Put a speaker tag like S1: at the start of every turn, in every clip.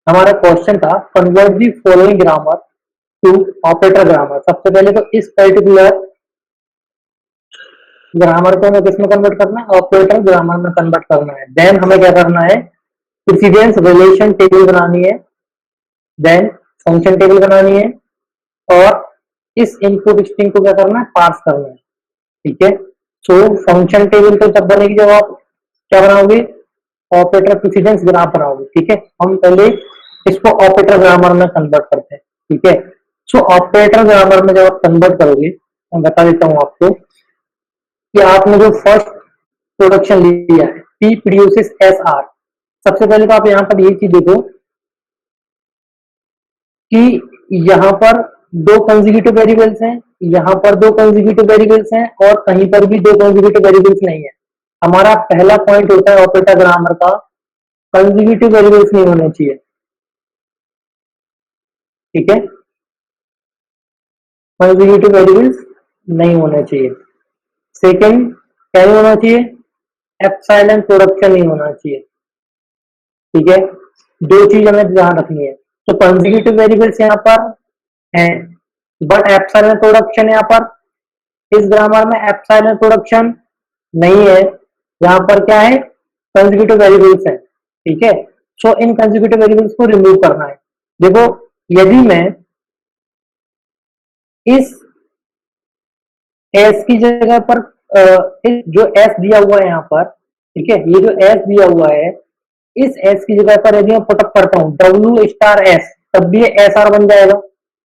S1: हमारा क्वेश्चन था convert the following grammar to operator grammar. सबसे पहले तो इस पर्टिकुलर ग्रामर को हमें किसमें कन्वर्ट करना है, ऑपरेटर ग्रामर में कन्वर्ट करना है। देन हमें क्या करना है, प्रेसिडेंस रिलेशन टेबल बनानी है, देन फंक्शन टेबल बनानी है, और इस इनपुट स्ट्रिंग को क्या करना है, पास करना है। ठीक है, सो फंक्शन टेबल तो तब बनेगी जब आप क्या बनाओगे, ऑपरेटर प्रेसिडेंस ग्राफ बनाओगे। ठीक है, हम पहले इसको ऑपरेटर ग्रामर में कन्वर्ट करते हैं। ठीक है, सो ऑपरेटर ग्रामर में जब आप कन्वर्ट करोगे, मैं बता देता हूं आपको कि आपने जो फर्स्ट प्रोडक्शन लिया है, पी प्रोड्यूसेस एस आर। सबसे पहले तो आप यहां पर ये चीज देखो कि यहां पर दो कंसेक्यूटिव वेरिएबल्स हैं, यहां पर दो कंसेक्यूटिव वेरिएबल्स हैं, और कहीं पर भी दो कंसेक्यूटिव वेरिएबल्स नहीं है। हमारा पहला पॉइंट होता है ऑपरेटर ग्रामर का, कंसेक्यूटिव वेरिएबल्स नहीं होने चाहिए। ठीक है, कंसेक्यूटिव वेरिएबल्स नहीं होने चाहिए। सेकंड, क्या नहीं होना चाहिए, एप्सिलॉन प्रोडक्शन नहीं होना चाहिए। ठीक है, दो चीज हमें ध्यान रखनी है। तो कंसेक्यूटिव वेरिएबल्स यहाँ पर हैं, बट एप्सिलॉन प्रोडक्शन यहाँ पर इस ग्रामर में एप्सिलॉन प्रोडक्शन नहीं है। यहाँ पर क्या है, कंसेक्यूटिव वेरिएबल्स है। ठीक है, सो इन कंसेक्यूटिव वेरिएबल्स को रिमूव करना है। देखो, यदि मैं इस एस की जगह पर इस जो एस दिया हुआ है यहाँ पर, ठीक है, ये जो एस दिया हुआ है, इस एस की जगह पर यदि मैं पुटअप करता हूँ डब्ल्यू स्टार एस, तब भी ये एस आर बन जाएगा।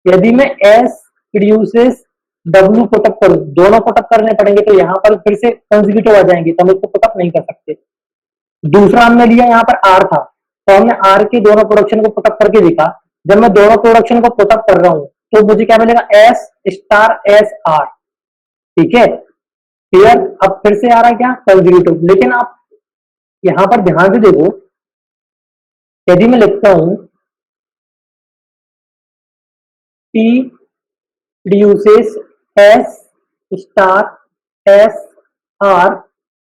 S1: यदि मैं एस प्रोड्यूसेस डब्ल्यू पुटअप करूं, दोनों पुटअप करने पड़ेंगे, तो यहाँ पर फिर से कंसेक्यूटिव आ जाएंगे, तो हम इसको पुटअप नहीं कर सकते। दूसरा हमने लिया यहाँ पर आर था, तो हमने आर के दोनों प्रोडक्शन को पुटअप करके देखा। जब मैं दोनों प्रोडक्शन को पुटअप कर रहा हूं, तो मुझे क्या मिलेगा, एस स्टार एस आर। ठीक है, क्लियर। अब फिर से आ रहा है क्या, कंसेक्यूटिव। लेकिन आप यहां पर ध्यान से देखो, यदि मैं लिखता हूं P produces S star S R,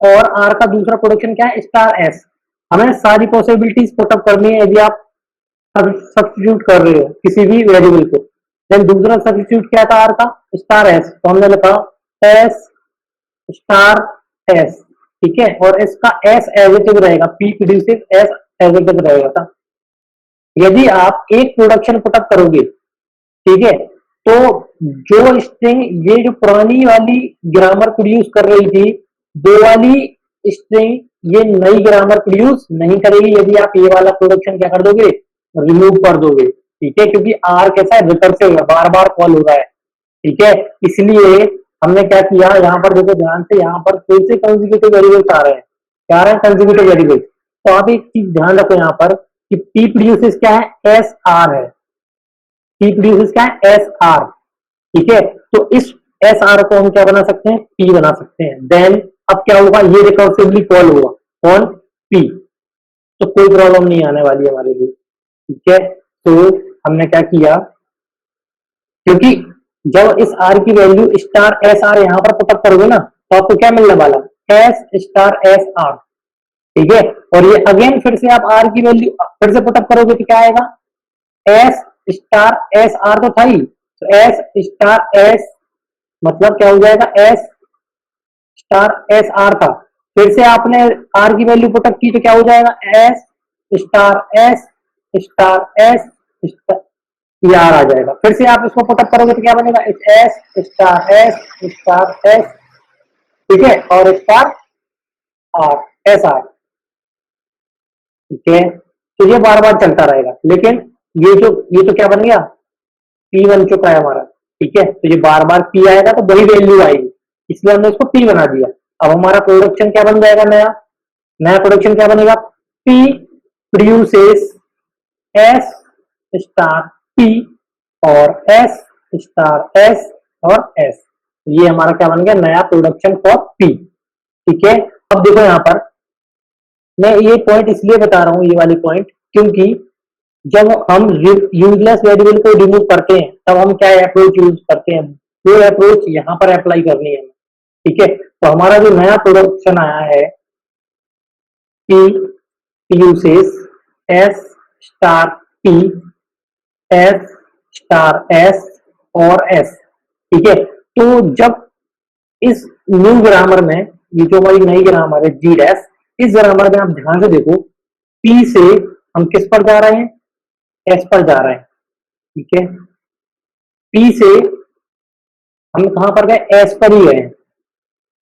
S1: और आर का दूसरा प्रोडक्शन क्या है, स्टार एस। हमें सारी पॉसिबिलिटीज पुटअप करनी है यदि आप सब्स्टिट्यूट कर रहे हो किसी भी वेरिएबल को। देन दूसरा सब्स्टिट्यूट क्या था आर का, स्टार एस, तो हमने लिखा एस स्टार एस। ठीक है, और इसका एस एडिटिव रहेगा, पी प्रोड्यूसेस एस एडिटिव रहेगा था। यदि आप एक प्रोडक्शन पुटअप करोगे, ठीक है, तो जो स्ट्रिंग ये जो पुरानी वाली ग्रामर प्रोड्यूस कर रही थी, दो वाली स्ट्रिंग ये नई ग्रामर प्रोड्यूस नहीं करेगी यदि आप ये वाला प्रोडक्शन क्या कर दोगे, रिमूव कर दोगे। ठीक है, क्योंकि आर कैसा है, रिकर्सिव है, बार बार कॉल हो रहा है। ठीक है, इसलिए हमने क्या किया, यहाँ पर देखो ध्यान से, यहाँ पर फिर से कंसेक्यूटिव वेरिएबल्स आ रहे हैं, क्या आ रहे हैं, कंसेक्यूटिव वेरिएबल्स। तो आप एक चीज ध्यान रखो यहाँ पर कि पी प्रोड्यूसेस क्या है, एस आर है। पी प्रोड्यूसेस क्या है, एस आर। ठीक है, तो इस एस आर को हम क्या बना सकते हैं, पी बना सकते हैं। देन अब क्या होगा, ये रिकर्सिवली कॉल होगा, कौन, पी। तो कोई प्रॉब्लम नहीं आने वाली हमारे लिए। ठीक है, तो हमने क्या किया, क्योंकि जब इस आर की वैल्यू स्टार एस आर यहां पर पुटअप करोगे ना, तो आपको क्या मिलने वाला, एस स्टार एस आर। ठीक है, और ये अगेन फिर से आप आर की वैल्यू फिर से पुटअप करोगे तो क्या आएगा, एस स्टार एस आर तो था ही, तो एस स्टार एस मतलब क्या हो जाएगा, एस स्टार एस आर था। फिर से आपने आर की वैल्यू पुटअप की तो क्या हो जाएगा, एस स्टार एस ये आर आ जाएगा। फिर से आप इसको पुटअप करोगे तो क्या बनेगा, एस स्टार एस। ठीक है, और स्टार आर एस आर। ठीक है, तो ये बार बार चलता रहेगा, लेकिन ये तो क्या बन गया, पी बन चुका है हमारा। ठीक है, तो ये बार बार पी आएगा तो वही वैल्यू आएगी, इसलिए हमने इसको पी बना दिया। अब हमारा प्रोडक्शन क्या बन जाएगा, नया नया प्रोडक्शन क्या बनेगा, P produces S star P और एस स्टार एस और एस। ये हमारा क्या बन गया, नया प्रोडक्शन फॉर पी। ठीक है, अब देखो यहाँ पर मैं ये पॉइंट इसलिए बता रहा हूं, ये वाली पॉइंट, क्योंकि जब हम यूजलेस वेरिएबल को रिमूव करते हैं तब हम क्या अप्रोच यूज करते हैं, वो अप्रोच यहाँ पर अप्लाई करनी है। ठीक है, तो हमारा जो नया प्रोडक्शन आया है, P uses S star P S star S और S, ठीक है। तो जब इस न्यू ग्रामर में, ये जो हमारी नई ग्रामर है जी डैश, इस ग्रामर में आप ध्यान से देखो, P से हम किस पर जा रहे हैं, S पर जा रहे हैं, ठीक है। P से हम कहां पर गए, S पर ही गए,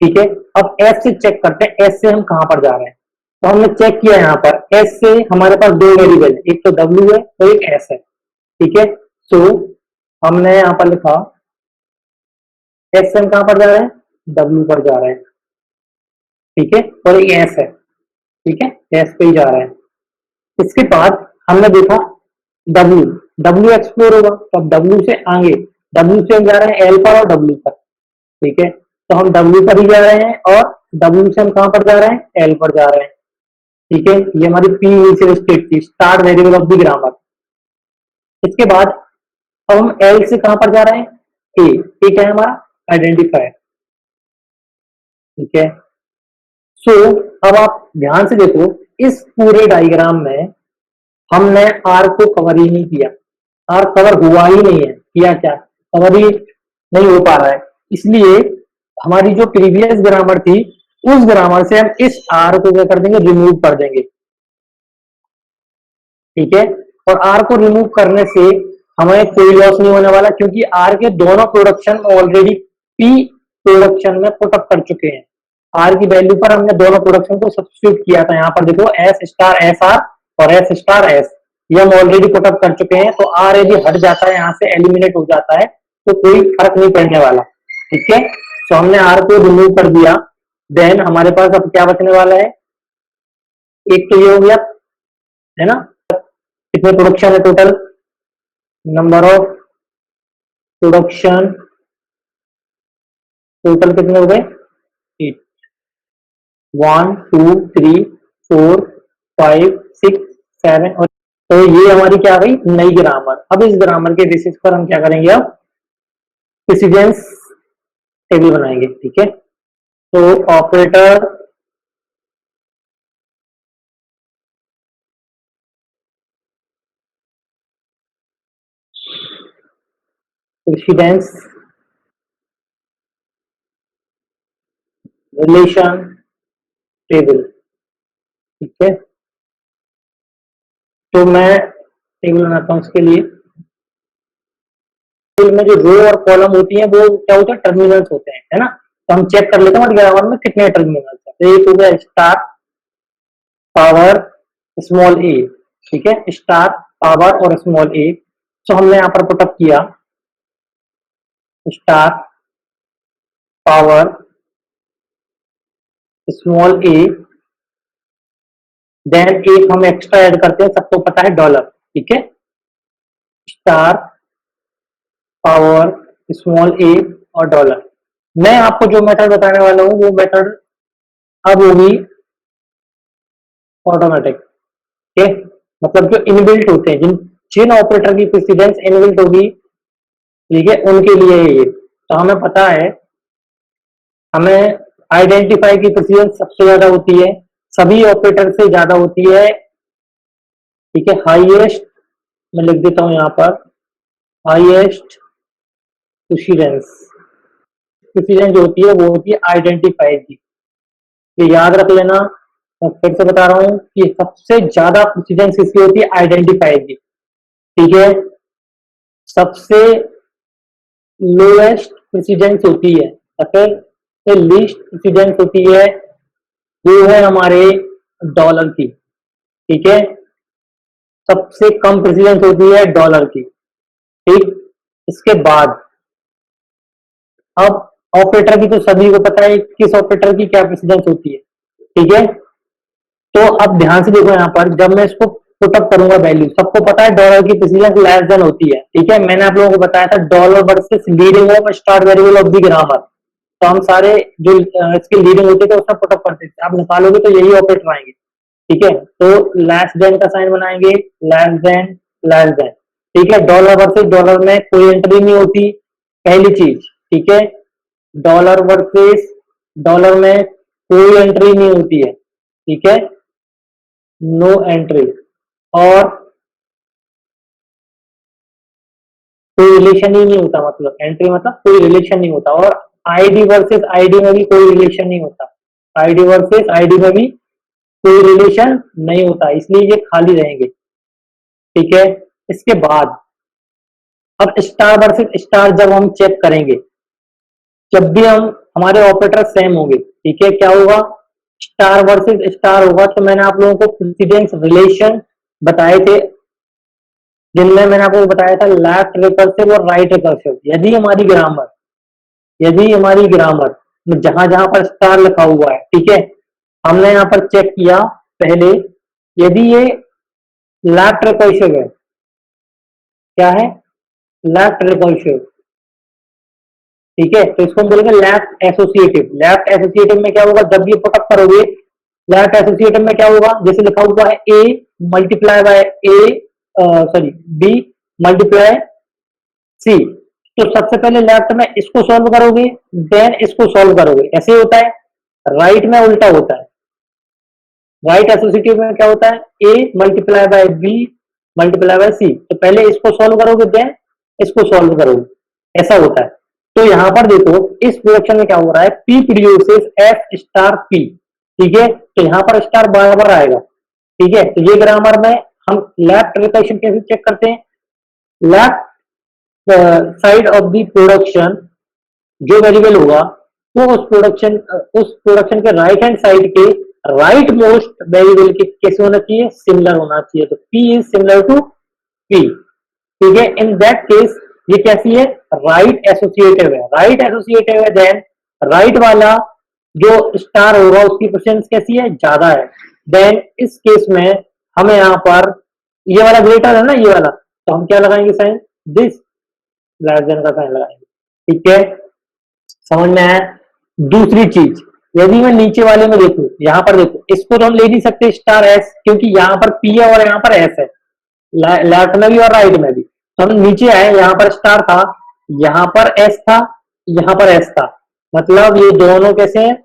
S1: ठीक है। अब S से चेक करते हैं S से हम कहां पर जा रहे हैं। तो हमने चेक किया यहाँ पर S से हमारे पास दो वेरिएबल, एक तो W है और एक S है, ठीक है। सो हमने यहाँ पर लिखा S से हम कहां पर जा रहे हैं, W पर जा रहे हैं, ठीक है। और एक S है, ठीक है, S पे ही जा रहे हैं। इसके बाद हमने देखा W, W एक्सप्लोर होगा, तो अब W से आगे, W से हम जा रहे हैं L पर और W पर, ठीक है। तो हम W पर ही जा रहे हैं और W से हम कहां पर जा रहे हैं, L पर जा रहे हैं, ठीक है। ये हमारी P इनिशियल स्टेट थी, start variable of the grammar. इसके बाद अब हम L से कहां पर जा रहे हैं, A क्या है हमारा, आइडेंटिफायर, ठीक है। सो अब आप ध्यान से देखो, इस पूरे डायग्राम में हमने R को कवर ही नहीं किया, R कवर हुआ ही नहीं है, किया क्या, कवर ही नहीं हो पा रहा है। इसलिए हमारी जो प्रीवियस ग्रामर थी, उस ग्रामर से हम इस R को क्या कर देंगे, रिमूव कर देंगे, ठीक है। और R को रिमूव करने से हमें कोई लॉस नहीं होने वाला, क्योंकि R के दोनों प्रोडक्शन ऑलरेडी P प्रोडक्शन में पुटअप कर चुके हैं। R की वैल्यू पर हमने दोनों प्रोडक्शन को सब्स्टिट्यूट किया था, यहाँ पर देखो S स्टार एस आर और S स्टार एस, ये हम ऑलरेडी पुटअप कर चुके हैं। तो R यदि हट जाता है, यहाँ से एलिमिनेट हो जाता है, तो कोई फर्क नहीं पड़ने वाला, ठीक है। तो हमने R को रिमूव कर दिया। देन हमारे पास अब क्या बचने वाला है, एक तो ये हो गया, है ना। कितने प्रोडक्शन है total, number of production total कितने हो गए, 1 2 3 4 5 6 7 और, तो ये हमारी क्या गई, नई ग्रामर। अब इस ग्रामर के बेसिस पर हम क्या करेंगे, अब प्रेसिडेंस टेबल बनाएंगे, ठीक है। तो ऑपरेटर प्रेसिडेंस रिलेशन टेबल, ठीक है। तो मैं टेबल बनाता हूं, उसके लिए टेबल में जो रो और कॉलम होती है, वो क्या होता है, टर्मिनल्स होते हैं, है ना। तो हम चेक कर लेते हैं ग्रामर में कितने टर्मिनल्स है। तो एक हो गया स्टार पावर स्मॉल ए, ठीक है, स्टार पावर और स्मॉल ए। तो हमने यहाँ पर पुटअप किया स्टार पावर स्मॉल ए, देन एक हम एक्स्ट्रा ऐड करते हैं, सबको पता है डॉलर, ठीक है, स्टार पावर स्मॉल ए और डॉलर। मैं आपको जो मेथड बताने वाला हूं, वो मेथड अब होगी ऑटोमेटिक, ठीक है। मतलब जो इनबिल्ट होते हैं, जिन जिन ऑपरेटर की प्रेसिडेंस इनबिल्ट होगी, ठीक है, उनके लिए ये। तो हमें पता है, हमें आइडेंटिफाई की प्रेसिडेंस सबसे ज्यादा होती है, सभी ऑपरेटर से ज्यादा होती है, ठीक है। हाईएस्ट, मैं लिख देता हूं यहाँ पर, हाईएस्ट प्रेसिडेंस, प्रेसिडेंस जो होती है वो होती है आइडेंटिफाई की। ये याद रख लेना, मैं फिर से बता रहा हूँ कि सबसे ज्यादा प्रेसिडेंस किसकी होती है, आइडेंटिफाई की, ठीक है। सबसे लोएस्ट प्रेसिडेंस होती है, सबसे लीस्ट प्रेसिडेंस होती है, वो है हमारे डॉलर की, ठीक है। सबसे कम प्रेसिडेंस होती है डॉलर की, ठीक। इसके बाद अब ऑपरेटर की तो सभी को पता है किस ऑपरेटर की क्या प्रेसिडेंस होती है, ठीक है। तो अब ध्यान से देखो, यहाँ पर जब मैं इसको पुटअप करूंगा वैल्यू, सबको पता है डॉलर की प्रेसिडेंस लेस देन होती है, ठीक है। मैंने आप लोगों को बताया था dollar versus leading of start variable of the grammar. तो हम सारे जो इसके लीडिंग होते थे उसमें पुटअप करते थे, आप निकालोगे तो यही ऑपरेटर आएंगे, ठीक है। तो लेस देन का साइन बनाएंगे, लेस देन, लेस देन, ठीक है। डॉलर वर्सेस डॉलर में कोई एंट्री नहीं होती, पहली चीज, ठीक है। डॉलर वर्सेस डॉलर में कोई एंट्री नहीं होती है, ठीक है, नो एंट्री। और कोई रिलेशन ही नहीं होता, मतलब एंट्री मतलब कोई रिलेशन नहीं होता। और आईडी वर्सेस आईडी में भी कोई रिलेशन नहीं होता, आईडी वर्सेस आईडी में भी कोई रिलेशन नहीं होता, इसलिए ये खाली रहेंगे। ठीक है, इसके बाद अब स्टार वर्सेस स्टार जब हम चेक करेंगे, जब भी हम हमारे ऑपरेटर सेम होंगे, ठीक है, क्या होगा, स्टार वर्सेस स्टार होगा। तो मैंने आप लोगों को प्रेसिडेंस रिलेशन बताए थे, जिनमें मैंने आपको बताया था लेफ्ट रिकर्सिव और राइट रिकर्सिव। यदि हमारी ग्रामर में जहां जहां पर स्टार लिखा हुआ है, ठीक है, हमने यहाँ पर चेक किया पहले, यदि ये लेफ्ट रिकर्सिव है, क्या है, लेफ्ट रिकर्सिव, ठीक है, तो इसको हम बोलेंगे लेफ्ट एसोसिएटिव। लेफ्ट एसोसिएटिव में क्या होगा, जब ये पुटअप करोगे, लेफ्ट एसोसिएटिव में क्या होगा, जैसे लिखा हुआ है A multiply by A, sorry, B multiply C, तो सबसे पहले लेफ्ट में इसको सॉल्व करोगे, देन इसको सॉल्व करोगे, ऐसे होता है। राइट में उल्टा होता है, राइट एसोसिएटिव में क्या होता है, A multiply by B multiply by C, तो पहले इसको सॉल्व करोगे, देन इसको सॉल्व करोगे, ऐसा होता है। तो यहां पर देखो इस प्रोडक्शन में क्या हो रहा है, P produces F star P, ठीक है, तो यहां पर स्टार बराबर आएगा। ठीक है, तो ये ग्रामर में हम लेफ्ट रिकर्शन कैसे चेक करते हैं, left side of the production जो वेरिएबल होगा, वो उस प्रोडक्शन के राइट हैंड साइड के राइट मोस्ट वेरिएबल के कैसे होना चाहिए, सिमिलर होना चाहिए। तो P is similar to P, ठीक है, इन दैट केस ये कैसी है, राइट एसोसिएटिव है, राइट एसोसिएटिव है, देन राइट वाला जो स्टार होगा उसकी परसेंटेज कैसी है, ज्यादा है, देन इस केस में हमें यहाँ पर ये वाला ग्रेटर है ना, ये वाला, तो हम क्या लगाएंगे साइन, दिस लेस देन का साइन लगाएंगे। ठीक है, समझ में आया। दूसरी चीज, यदि मैं नीचे वाले में देखूं, यहां पर देखो, इसको तो हम ले नहीं सकते स्टार एस, क्योंकि यहां पर पी है और यहां पर एस है, लेफ्ट में भी और राइट में भी। तो हम नीचे आए, यहां पर स्टार था, यहां पर एस था, यहां पर एस था, मतलब ये दोनों कैसे हैं,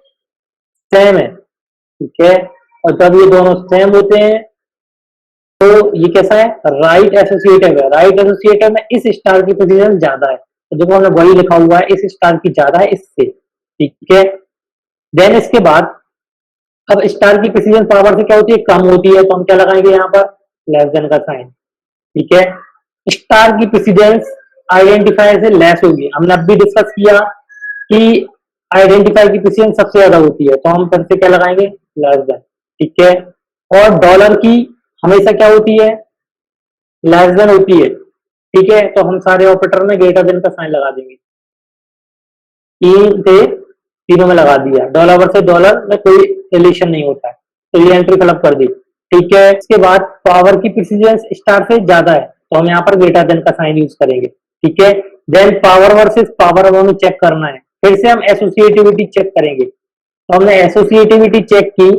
S1: सेम है। ठीक है, और जब ये दोनों सेम होते हैं तो ये कैसा है, राइट एसोसिएटिव है, राइट एसोसिएटिव में इस स्टार की पोजीशन ज्यादा है, तो देखो हमने वही लिखा हुआ है, इस स्टार की ज्यादा है इससे। ठीक है, देन इसके बाद अब स्टार की प्रेसिजन पावर से क्या होती है, कम होती है, तो हम क्या लगाएंगे यहाँ पर, लेस देन का साइन। ठीक है, स्टार की प्रेसिडेंस आइडेंटिफायर से लेस होगी, हमने अब भी डिस्कस किया कि आइडेंटिफायर की प्रेसिडेंस सबसे ज्यादा होती है, तो हम फिर से क्या लगाएंगे, लेस देन। ठीक है, और डॉलर की हमेशा क्या होती है, लेस देन होती है। ठीक है, तो हम सारे ऑपरेटर में ग्रेटर देन का साइन लगा देंगे, तीन से तीनों में लगा दिया, डॉलर से डॉलर में कोई रिलेशन नहीं होता है, तो ये एंट्री फिलअप कर दी। ठीक है, इसके बाद पावर की प्रेसिडेंस स्टार से ज्यादा है, तो हम यहाँ पर ग्रेटर देन का साइन यूज करेंगे। ठीक है, देन पावर वर्सेस पावर अब हमें चेक करना है, फिर से हम एसोसिएटिविटी चेक करेंगे, तो हमने एसोसिएटिविटी चेक की,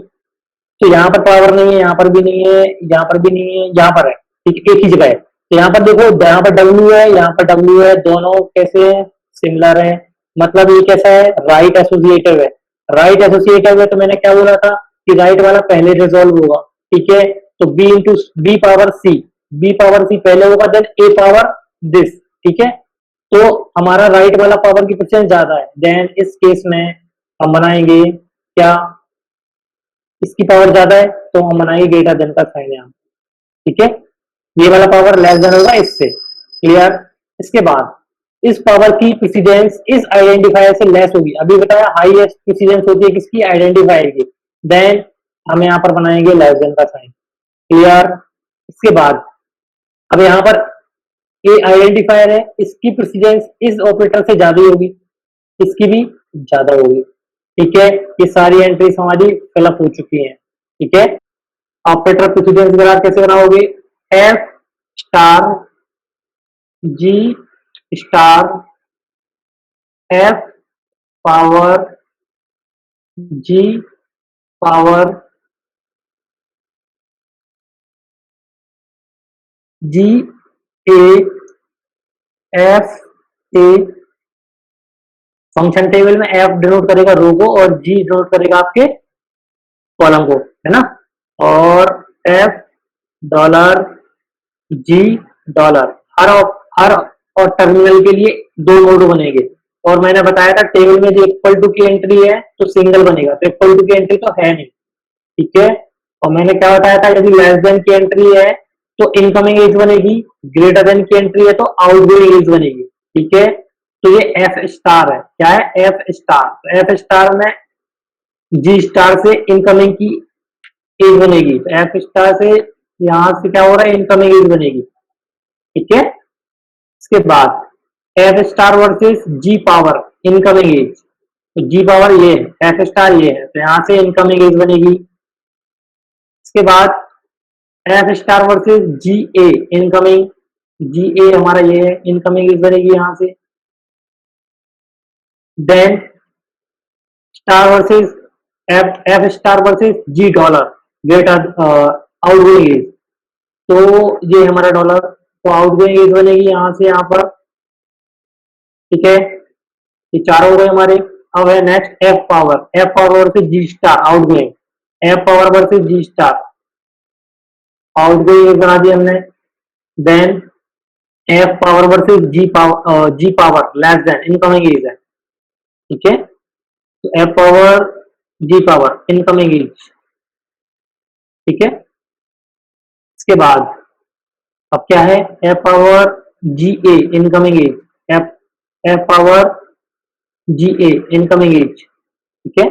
S1: तो यहाँ पर पावर नहीं है, यहाँ पर भी नहीं है, यहाँ पर भी नहीं है, यहाँ पर है, ठीक, एक ही जगह है। तो यहाँ पर देखो, यहाँ पर डब्ल्यू है, यहाँ पर डब्ल्यू है, दोनों कैसे है, सिमिलर है, मतलब ये कैसा है, राइट एसोसिएटिव है। राइट एसोसिएटिव है, तो मैंने क्या बोला था कि राइट वाला पहले रिजोल्व होगा। ठीक है, तो बी इंटू बी पावर सी, बी पावर सी पहले होगा, देन ए पावर दिस। ठीक है, तो हमारा राइट वाला पावर की परसेंट ज्यादा है, देन इस केस में हम बनाएंगे क्या, इसकी पावर ज्यादा है, तो हम बनाएंगे ग्रेटर देन का साइन यहाँ। ठीक है, ये वाला पावर लेस देन होगा इससे, क्लियर। इसके बाद इस पावर की प्रेसिडेंस इस आइडेंटिफायर से लेस होगी, अभी बताया हाईएस्ट प्रेसिडेंस होती है किसकी, आइडेंटिफायर की, देन हम यहाँ पर बनाएंगे लेस देन का साइन, क्लियर। इसके बाद अब यहाँ पर ये आइडेंटिफायर है, इसकी प्रेसिडेंस इस ऑपरेटर से ज्यादा होगी, इसकी भी ज्यादा होगी। ठीक है, ये सारी एंट्रीज हमारी फिलअप हो चुकी हैं। ठीक है, ऑपरेटर प्रेसिडेंस ग्राफ कैसे बनाओगे, F star G star F power G power G A F A, function table में एफ डिनोट करेगा रो को और जी डिनोट करेगा आपके कॉलम को, है ना, और एफ डॉलर जी डॉलर, हर हर और टर्मिनल के लिए 2 नोड बनेंगे। और मैंने बताया था टेबल में जो इक्वल टू की एंट्री है तो सिंगल बनेगा, तो इक्वल टू की एंट्री तो है नहीं, ठीक है। और मैंने क्या बताया था, यदि लेस देन की एंट्री है तो इनकमिंग एज बनेगी, ग्रेटर देन की एंट्री है तो आउटगोइंग एज बनेगी, ठीक है। तो ये एफ स्टार है, क्या है, एफ स्टार। तो एफ स्टार में जी स्टार से इनकमिंग की एज बनेगी, तो एफ स्टार से यहां से क्या हो रहा है, इनकमिंग एज बनेगी, ठीक है। इसके बाद F star versus G power incoming as, तो जी पावर ये है, एफ स्टार ये है, तो यहां से इनकमिंग एज बनेगी। इसके बाद F star versus G A incoming, G A हमारा ये है, इनकमिंग एज बनेगी यहां से। Then star versus F F star versus G dollar get outgoing edge, तो ये हमारा डॉलर, तो आउटगोइंग एज बनेगी यहां से यहां पर, ठीक है। ये चार हो गए हमारे। अब है next F power versus G star outgoing, F power versus G star outgoing edge बना दी हमने। Then F power versus G power less than incoming edge है, ठीक है। तो F power G power incoming edge, ठीक है। इसके बाद अब क्या है, F power G A incoming edge, F F power G A incoming edge, ठीक है।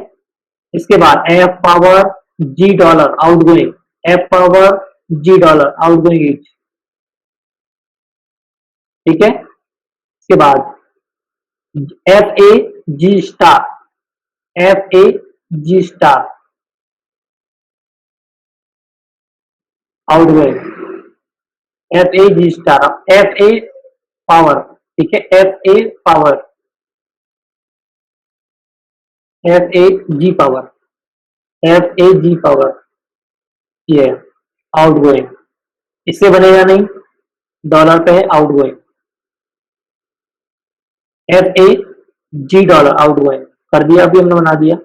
S1: इसके बाद F power G dollar outgoing, F power G dollar outgoing edge, ठीक है। इसके बाद F A G star, F A G star outgoing, F A G star, F A power, ठीक है, F A power, F A G power, F A G power ये outgoing, इससे बनेगा नहीं, डॉलर पे है outgoing, F A G dollar outgoing कर दिया, अभी हमने बना दिया।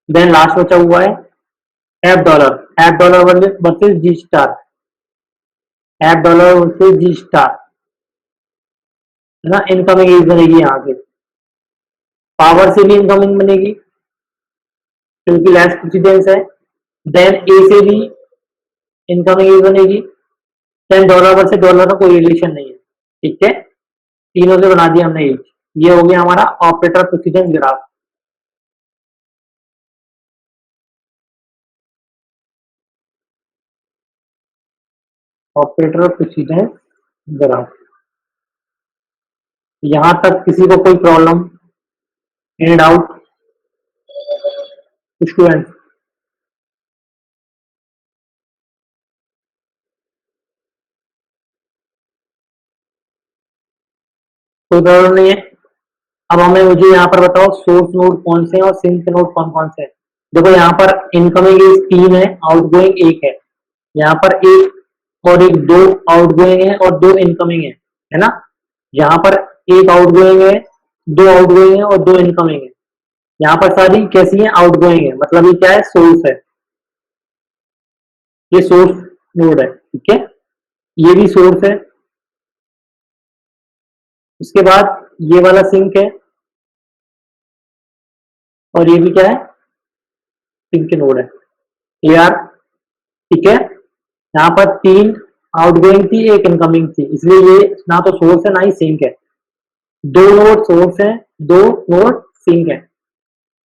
S1: देन लास्ट बचा हुआ है F dollar versus G star, F dollar versus G star है ना, इनकमिंग एज बनेगी यहां से, पावर से भी इनकमिंग बनेगी क्योंकि लेस प्रेसिडेंस है। देन ए से भी इनकमिंग एज बनेगी। देन डॉलर वर्सेस डॉलर का कोई रिलेशन नहीं है, ठीक है। तीनों से बना दिया हमने एज, ये हो गया हमारा operator precedence graph. Operator precedence graph, यहां तक किसी को कोई प्रॉब्लम, एनी डाउट, स्टूडेंट? कोई प्रॉब्लम नहीं है। अब हमें मुझे यहाँ पर बताओ सोर्स नोड कौन से हैं और सिंक नोड कौन कौन से हैं। देखो यहाँ पर इनकमिंग एज 3 है, आउटगोइंग 1 है, यहाँ पर एक और एक, 2 आउटगोइंग है और 2 इनकमिंग है ना। यहाँ पर एक आउटगोइंग है, 2 आउटगोइंग है और 2 इनकमिंग है। यहाँ पर सारी कैसी है, आउटगोइंग है, मतलब ये क्या है, सोर्स है, ये सोर्स नोड है, ठीक है। ये भी सोर्स है। उसके बाद ये वाला सिंक है और ये भी क्या है, सिंक नोड है, क्लियर, ठीक है। यहाँ पर 3 आउटगोइंग थी, एक इनकमिंग थी, इसलिए ये ना तो सोर्स है ना ही सिंक है। 2 नोड सोर्स है, 2 नोड सिंक है।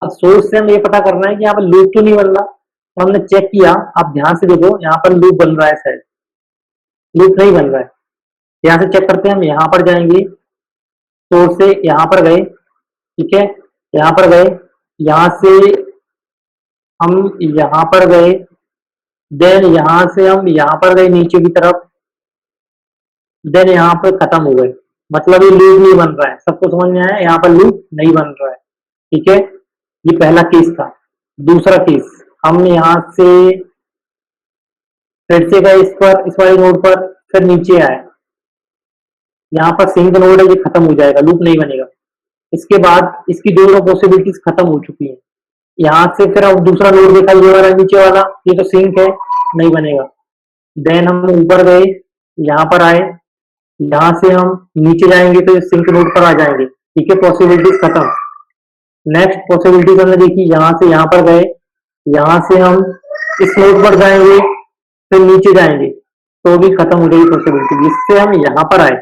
S1: अब सोर्स से हमें ये पता करना है कि यहाँ पर लूप तो नहीं बन रहा, तो हमने चेक किया, आप ध्यान से देखो यहाँ पर लूप बन रहा है, शायद लूप नहीं बन रहा है। यहाँ से चेक करते हैं, हम यहाँ पर जाएंगे, सोर्स से यहाँ पर गए, ठीक है, यहाँ पर गए, यहाँ से हम यहाँ पर गए, देन यहाँ से हम यहाँ पर गए नीचे की तरफ, देन यहाँ पर खत्म हो गए, मतलब ये लूप नहीं बन रहा है। सबको समझ में आया, यहाँ पर लूप नहीं बन रहा है, ठीक है। ये पहला केस था। दूसरा केस, हम यहाँ से फिर से गए इस वाले नोड पर, फिर नीचे आए, यहाँ पर सिंक नोड है, ये खत्म हो जाएगा, लूप नहीं बनेगा। इसके बाद इसकी दोनों पॉसिबिलिटीज खत्म हो चुकी है। यहाँ से फिर अब दूसरा नोड देखा, ये वाला नीचे वाला, ये तो सिंक है, नहीं बनेगा। देन हम ऊपर गए, यहाँ पर आए, यहाँ से हम नीचे जाएंगे तो सिंक नोड पर आ जाएंगे। ठीक है, पॉसिबिलिटीज खत्म। नेक्स्ट पॉसिबिलिटीज हमने देखी, यहाँ से यहाँ पर गए, यहाँ से हम इस नोड पर जाएंगे, फिर नीचे जाएंगे तो भी खत्म हो जाएगी पॉसिबिलिटी। इससे हम यहाँ पर आए,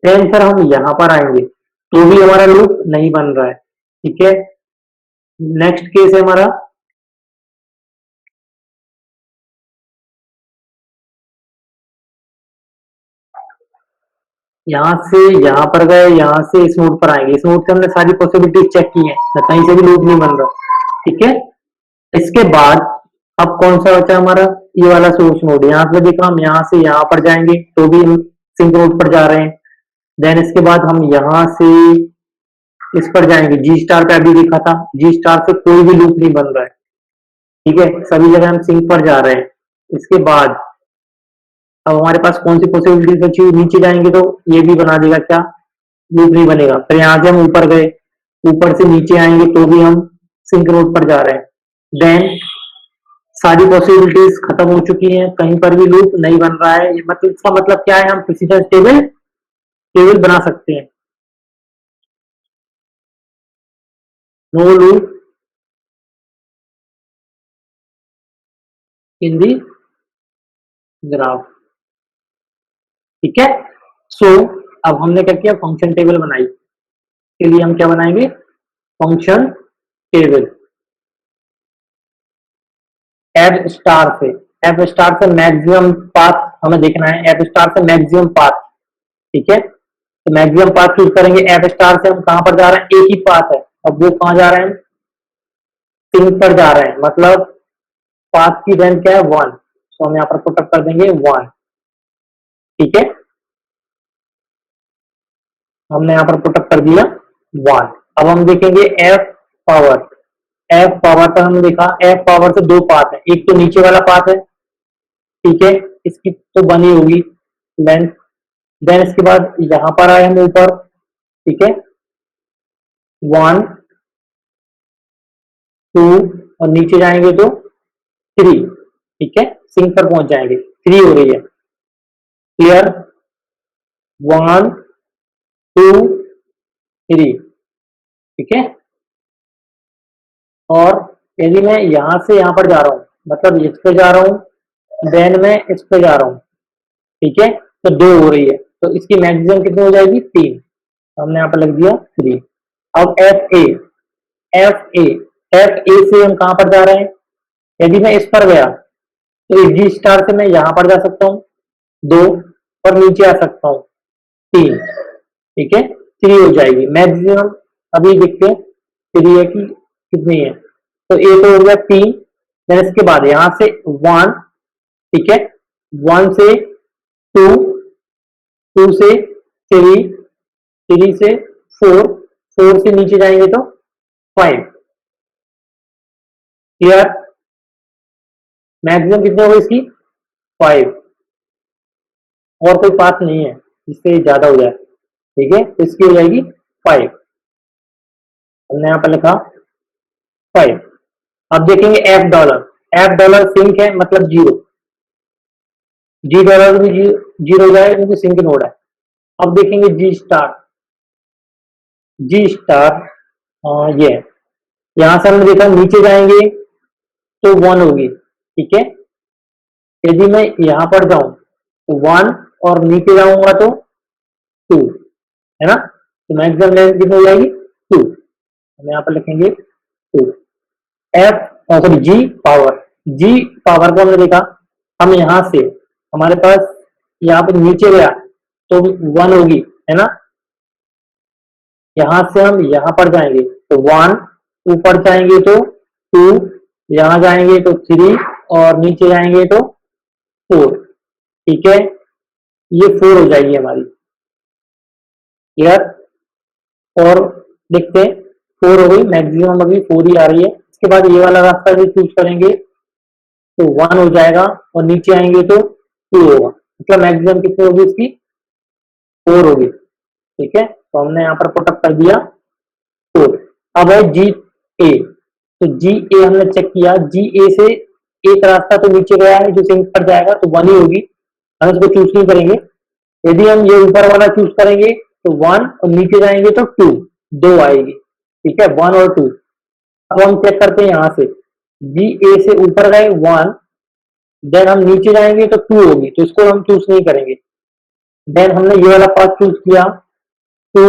S1: देन फिर हम यहाँ पर आएंगे तो भी हमारा लूप नहीं बन रहा है। ठीक है, नेक्स्ट केस है हमारा, यहाँ से यहाँ पर गए, यहाँ से इस नोड पर आएंगे, इस नोड से हमने सारी पॉसिबिलिटीज चेक की है, कहीं से भी लूप नहीं बन रहा। ठीक है, इसके बाद अब कौन सा बचा हमारा, ये वाला सोर्स नोड। यहाँ पे देखो, हम यहाँ से यहाँ पर जाएंगे तो भी हम सिंक नोड पर जा रहे हैं। देन इसके बाद हम यहाँ से इस पर जाएंगे, जी स्टार पे अभी देखा था, जी स्टार से कोई भी लूप नहीं बन रहा है। ठीक है, सभी जगह हम सिंक पर जा रहे हैं। इसके बाद अब हमारे पास कौन सी पॉसिबिलिटी बची हुई, नीचे जाएंगे तो ये भी बना देगा, क्या लूप नहीं बनेगा। फिर यहाँ से हम ऊपर गए, ऊपर से नीचे आएंगे तो भी हम सिंक नोड पर जा रहे हैं। देन सारी पॉसिबिलिटीज खत्म हो चुकी हैं, कहीं पर भी लूप नहीं बन रहा है। मतलब इसका मतलब क्या है, हम प्रेसिडेंस टेबल टेबल बना सकते हैं। No loop in the graph. ठीक है, सो अब हमने क्या किया, फंक्शन टेबल बनाई। के लिए हम क्या बनाएंगे, फंक्शन टेबल। एफ स्टार से, एफ स्टार से मैक्सिमम पाथ हमें देखना है, एफ स्टार से मैक्सिमम पाथ। ठीक है, तो मैक्सिमम पाथ चूज करेंगे। एफ स्टार से हम कहां पर जा रहे हैं, एक ही पाथ है, अब वो कहां जा रहे हैं, सिंक पर जा रहे हैं, मतलब पाथ की लेंथ क्या है, 1। तो हम यहाँ पर पुटअप कर देंगे 1। ठीक है, हमने यहाँ पर पुटअप कर दिया 1। अब हम देखेंगे एफ पावर, एफ पावर पर हमने देखा, एफ पावर से दो पाथ है, एक तो नीचे वाला पाथ है। ठीक है, इसकी तो बनी होगी लेंथ। देन इसके बाद यहां पर आए हम ऊपर। ठीक है, 1 2 और नीचे जाएंगे तो 3। ठीक है, सिंक पर पहुंच जाएंगे, 3 हो रही है। क्लियर, 1 2 3। ठीक है, और यदि मैं यहां से यहां पर जा रहा हूं, मतलब इस पे जा रहा हूं, देन मैं इस पे जा रहा हूं। ठीक है, तो 2 हो रही है, तो इसकी मैक्सिमम कितनी हो जाएगी, 3। हमने यहाँ पर लिख दिया 3। अब F A, F A, F ए से हम कहां पर जा रहे हैं, यदि मैं इस पर गया तो जी स्टार से मैं यहां पर जा सकता हूँ 2, और नीचे आ सकता हूँ 3। ठीक है, 3 हो जाएगी मैक्सिमम। अभी देखते हैं 3 है कि कितनी है, तो ए तो हो गया 3। देन इसके बाद यहां से 1। ठीक है, 1 से 2, 2 से 3, 3 से 4, 4 से नीचे जाएंगे तो 5। क्लियर, मैक्सिमम कितनी होगी इसकी, 5। और कोई पाथ नहीं है जिससे ज्यादा हो जाए। ठीक है, तो इसकी हो जाएगी 5। हमने यहाँ पर लिखा 5। अब देखेंगे F dollar, F dollar sink है मतलब 0, जी डॉलर भी 0 हो जाए क्योंकि सिंक नोड है। अब देखेंगे जी स्टार, जी स्टार ये यहां से हमने देखा नीचे जाएंगे तो 1 होगी। ठीक है, यदि मैं यहां पर जाऊं तो 1, और नीचे जाऊंगा तो 2, है ना, तो मैक्सिमम लेंथ कितनी हो जाएगी, 2। हम यहाँ पर लिखेंगे 2। एफ सॉरी जी पावर, जी पावर को हमने देखा, हम यहां से हमारे पास यहाँ पर नीचे गया तो 1 होगी, है ना, यहां से हम यहां पर जाएंगे तो 1, ऊपर जाएंगे तो 2, यहां जाएंगे तो 3, और नीचे जाएंगे तो 4। ठीक है, ये 4 हो जाएगी हमारी। क्लियर, और देखते हैं 4 हो गई, मैक्सिमम अभी 4 ही आ रही है। इसके बाद ये वाला रास्ता भी चूज करेंगे तो 1 हो जाएगा, और नीचे आएंगे तो 2 होगा, मतलब मैक्सिमम कितनी होगी इसकी, 4 होगी। ठीक है, तो हमने यहाँ पर पुटअप कर दिया 4। अब है जी ए, तो जी ए हमने चेक किया, जी ए से एक रास्ता तो नीचे गया है जो सिंक पर जाएगा, तो 1 ही होगी, हम इसको चूज नहीं करेंगे। यदि हम ये ऊपर वाला चूज करेंगे तो 1 और नीचे जाएंगे तो 2, 2 आएगी। ठीक है, 1 और 2। अब हम चेक करते हैं यहाँ से, जी ए से ऊपर गए 1, देन हम नीचे जाएंगे तो 2 होगी, तो इसको हम चूज नहीं करेंगे। देन हमने ये वाला पार्ट चूज किया 2,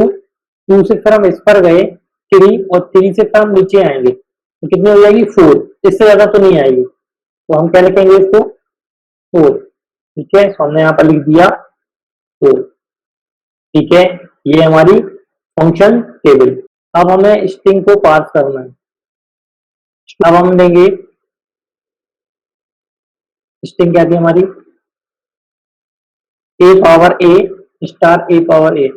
S1: 2 से फिर हम इस पर गए 3, और 3 से फिर हम नीचे आएंगे तो कितनी हो जाएगी 4, इससे ज्यादा तो नहीं आएगी, तो हम क्या लिखेंगे इसको 4। ठीक है, तो हमने यहाँ पर लिख दिया 4। ठीक है, ये हमारी फंक्शन टेबल। अब हमें स्ट्रिंग को पास करना है। अब हम देंगे स्ट्रिंग क्या थी हमारी, ए power A star A power A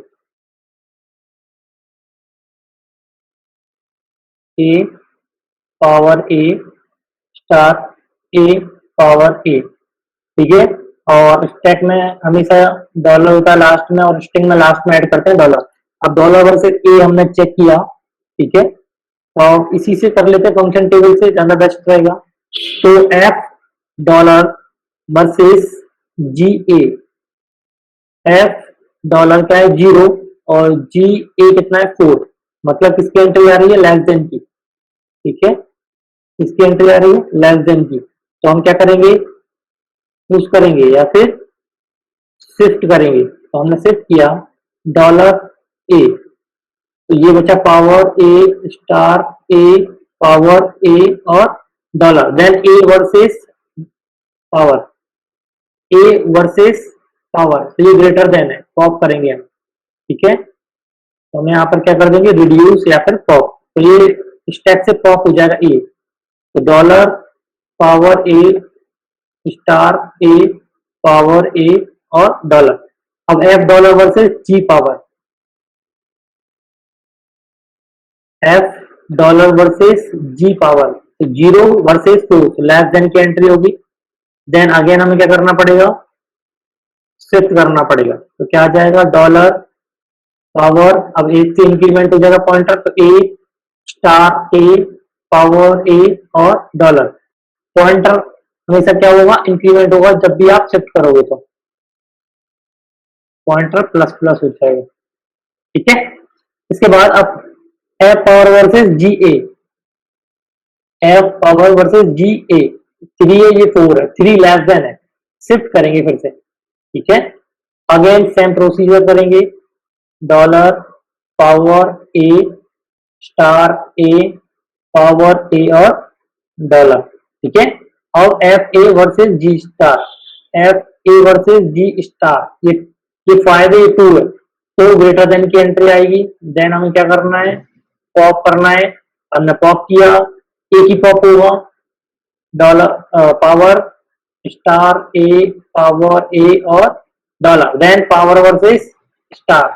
S1: power A star A power ए। ठीक है, और स्टैक में हमेशा डॉलर होता है लास्ट में, और स्ट्रिंग में लास्ट में ऐड करते हैं डॉलर। अब डॉलर वर्सेस ए हमने चेक किया। ठीक है, तो इसी से कर लेते हैं, फंक्शन टेबल से ज्यादा बेस्ट रहेगा। तो F dollar versus G A, F dollar का है 0 और जी ए कितना है 4, मतलब किसकी एंट्री आ रही है, लेस देन की। ठीक है, किसकी एंट्री आ रही है, लेस देन की। तो हम क्या करेंगे, पुश करेंगे या फिर शिफ्ट करेंगे। तो हमने शिफ्ट किया डॉलर ए, तो ये बचा power A star A power A और dollar, then A versus power, A versus power, तो ये ग्रेटर देन है, पॉप करेंगे हम। ठीक है, तो हम यहाँ पर क्या कर देंगे, रिड्यूस या फिर पॉप, तो ये स्टैक से पॉप हो जाएगा ए। तो dollar power A star A power A और डॉलर। अब F dollar versus G power, F dollar versus G power, तो 0 वर्सेस 2, लेस देन की एंट्री होगी। देन अगेन हमें क्या करना पड़ेगा, शिफ्ट करना पड़ेगा, तो क्या आ जाएगा डॉलर पावर, अब एक से इंक्रीमेंट हो जाएगा पॉइंटर, तो ए स्टार ए पावर ए और डॉलर। पॉइंटर हमेशा क्या होगा, इंक्रीमेंट होगा, जब भी आप शिफ्ट करोगे तो पॉइंटर प्लस प्लस हो जाएगा। ठीक है, इसके बाद अब F power versus G A, F power versus G ए, 3 है ये 4 है, 3 लेस देन है, शिफ्ट करेंगे फिर से। ठीक है, अगेन सेम प्रोसीजर करेंगे, dollar power A star A power A और डॉलर। ठीक है, और F A versus G star, F A versus G star, ये 5 है, ये 2 है, तो ग्रेटर देन की एंट्री आएगी। देन हमें क्या करना है, पॉप करना है, हमने पॉप किया, एक ही पॉप होगा, dollar power star A power A और dollar, then power versus star,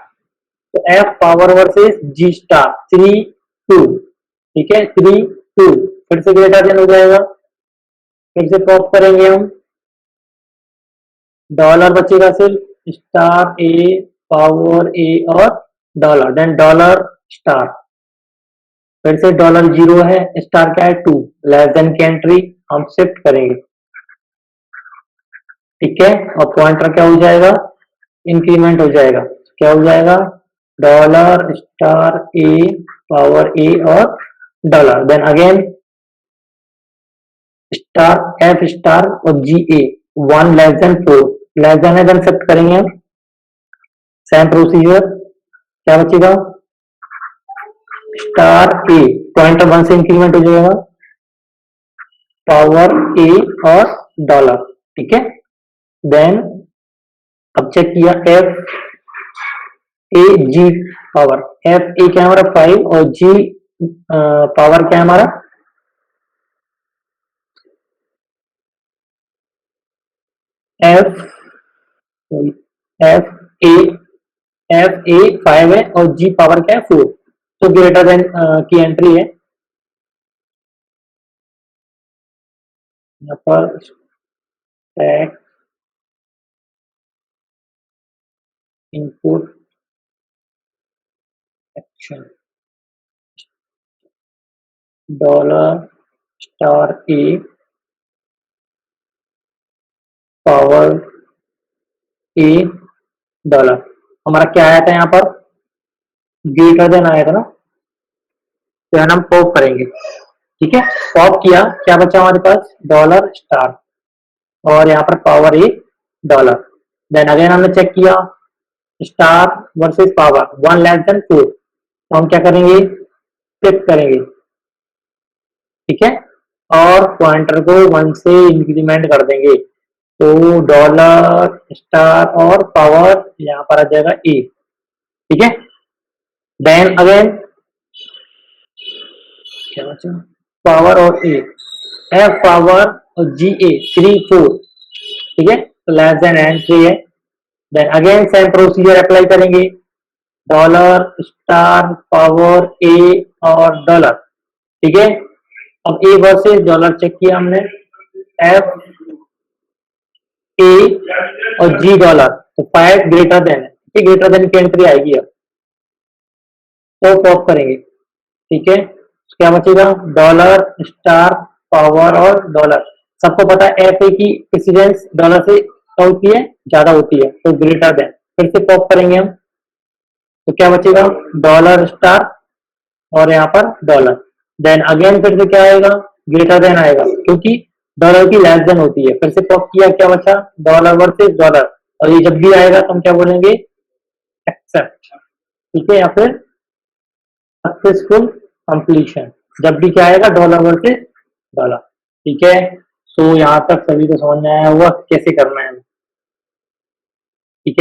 S1: तो F power versus G star 3 2। ठीक है, 3 2, फिर से ग्रेटर देन हो जाएगा, फिर से पॉप करेंगे हम, डॉलर बचेगा सिर्फ, स्टार ए पावर ए और डॉलर, देन डॉलर स्टार, फिर से डॉलर 0 है, स्टार क्या है 2, लेस देन की एंट्री हम शिफ्ट करेंगे। ठीक है, और पॉइंटर क्या हो जाएगा, इंक्रीमेंट हो जाएगा, क्या हो जाएगा, dollar star A power A और dollar, then again star F star और G A 1 less than 4, less than है, देन शिफ्ट करेंगे हम, सेम प्रोसीजर, क्या बचेगा, स्टार ए, पॉइंटर 1 से इंक्रीमेंट हो जाएगा, पावर ए और डॉलर। ठीक है, देन अब चेक किया F A G power, F A क्या है हमारा 5 और जी पावर क्या है हमारा, एफ एफ ए, एफ ए 5 है और जी पावर क्या है 4, तो ग्रेटर देन की एंट्री है यहाँ पर, stack input action dollar star A power A dollar. हमारा क्या आया था यहाँ पर, ग्रेटर देन आया था ना, तो हम पॉप करेंगे। ठीक है, पॉप किया, क्या बचा हमारे पास, डॉलर स्टार, और यहाँ पर power A dollar. Then again हमने चेक किया, स्टार वर्सेस पावर, 1 <4, तो हम क्या करेंगे, फ्लिप करेंगे। ठीक है, और पॉइंटर को 1 से इंक्रीमेंट कर देंगे, तो डॉलर स्टार और पावर यहाँ पर आ जाएगा ए। ठीक है, देन अगेन क्या बचा, पावर और ए, एफ पावर और जी ए 3 4। ठीक है, तो लेस देन एंट्री है। Then again same procedure apply करेंगे, डॉलर स्टार पावर ए और डॉलर। ठीक है, अब ए वर्सेस डॉलर चेक किया हमने, एफ ए और जी डॉलर, तो 5 ग्रेटर देन है, ठीक, ग्रेटर देन की एंट्री आएगी। अब तो पॉप करेंगे। ठीक है, क्या बचेगा, डॉलर स्टार पावर और डॉलर। सबको पता है एफ ए की प्रेसिडेंस डॉलर से क्या होती है, ज्यादा होती है, तो ग्रेटर देन, फिर से पॉप करेंगे हम, तो क्या बचेगा, डॉलर स्टार और यहाँ पर डॉलर। देन अगेन फिर से क्या आएगा, ग्रेटर देन आएगा, क्योंकि डॉलर की लेस देन होती है। फिर से पॉप किया, क्या बचा, डॉलर वर्सेस डॉलर, और ये जब भी आएगा तो हम क्या बोलेंगे, एक्सेप्ट। ठीक है, या फिर सक्सेसफुल कंप्लीशन, जब भी क्या आएगा, डॉलर वर्सेस डॉलर। ठीक है, सो यहाँ तक सभी को समझ में आया होगा कैसे करना है।